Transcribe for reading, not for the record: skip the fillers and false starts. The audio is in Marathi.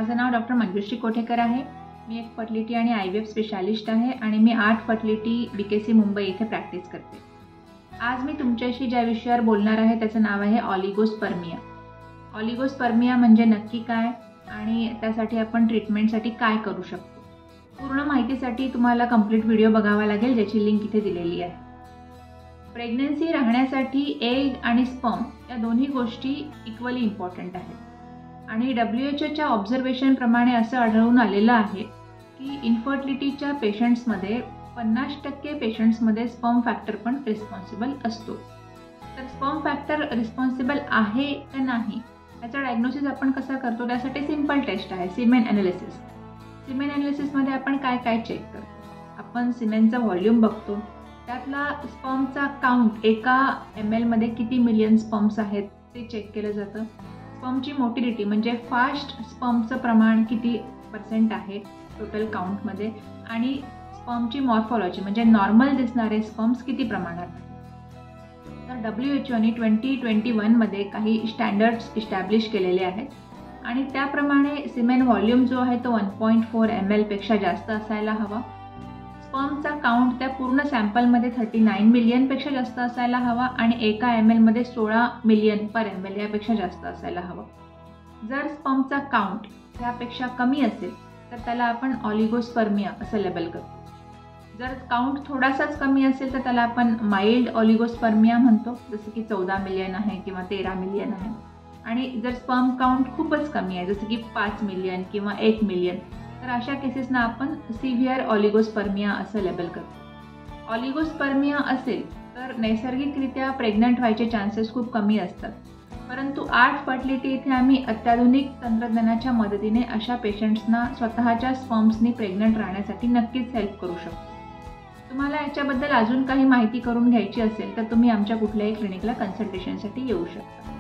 माझं नाव डॉक्टर मंजुश्री कोठेकर आहे। मी एक फर्टिलिटी आणि IVF स्पेशालिस्ट आहे आणि मी आर्ट फर्टिलिटी BKC मुंबई येथे प्रॅक्टिस करते। आज मी तुमच्याशी ज्या विषयावर बोलणार आहे त्याचं नाव आहे ऑलिगोस्पर्मिया। ऑलिगोस्पर्मिया म्हणजे नक्की काय आणि त्यासाठी आपण ट्रीटमेंटसाठी काय करू शकतो। पूर्ण माहितीसाठी तुम्हाला कंप्लीट व्हिडिओ बघावा लागेल, ज्याची लिंक इथे दिलेली आहे। प्रेग्नन्सी राहण्यासाठी एग आणि स्पर्म या दोन्ही गोष्टी इक्वली इम्पॉर्टंट आहेत आणि WHOच्या ऑब्झर्वेशन प्रमाणे असं आढळून आलेलं आहे की इन्फर्टिलिटीच्या पेशंट्समध्ये 50% पेशंट्समध्ये स्पर्म फॅक्टर पण रिस्पॉन्सिबल असतो। तर स्पर्म फॅक्टर रिस्पॉन्सिबल आहे का नाही याचा डायग्नोसिस आपण कसा करतो, त्यासाठी सिंपल टेस्ट आहे सीमेन ॲनालिसिस। सीमेन ॲनालिसिसमध्ये आपण काय काय चेक करतो, आपण सिमेनचा व्हॉल्यूम बघतो, त्यातला स्पर्मचा काउंट एका ml मध्ये किती मिलियन स्पर्म्स आहेत ते चेक केलं जातं। स्पर्मची मोटिलिटी म्हणजे फास्ट स्पर्मचं प्रमाण किती % आहे टोटल काउंटमध्ये आणि स्पर्मची मॉर्फॉलॉजी म्हणजे नॉर्मल दिसणारे स्पर्म्स किती प्रमाणात आहेत। तर WHOने 2021 मध्ये काही स्टँडर्ड्स इस्टॅब्लिश केलेले आहेत आणि त्याप्रमाणे सिमेन व्हॉल्यूम जो आहे तो 1.4 ml पेक्षा जास्त असायला हवा। स्पर्मचा काउंट त्या पूर्ण सॅम्पलमध्ये 39 मिलियन पेक्षा जास्त असायला हवा आणि एका ml मध्ये 16 मिलियन पर ml यापेक्षा जास्त असायला हवा। जर स्पर्मचा काउंट यापेक्षा कमी असेल तर त्याला आपण ऑलिगोस्पर्मिया असं लेबल करतो। जर काउंट थोडासाच कमी असेल तर त्याला आपण माइल्ड ऑलिगोस्पर्मिया म्हणतो, जसं की 14 मिलियन आहे किंवा 13 मिलियन आहे। आणि जर स्पर्म काउंट खूपच कमी आहे, जसं की 5 मिलियन किंवा 1 मिलियन, तर अशा केसेसना आपण सिव्हिअर ऑलिगोस्पर्मिया असं लेबल करतो। ऑलिगोस्पर्मिया असेल तर नैसर्गिकरित्या प्रेग्नंट व्हायचे चान्सेस खूप कमी असतात, परंतु आर्ट फर्टिलिटी इथे आम्ही अत्याधुनिक तंत्रज्ञानाच्या मदतीने अशा पेशंट्सना स्वतःच्या स्पर्म्सनी प्रेग्नंट राहण्यासाठी नक्कीच हेल्प करू शकतो। तुम्हाला याच्याबद्दल अजून काही माहिती करून घ्यायची असेल तर तुम्ही आमच्या कुठल्याही क्लिनिकला कन्सल्टेशनसाठी येऊ शकता।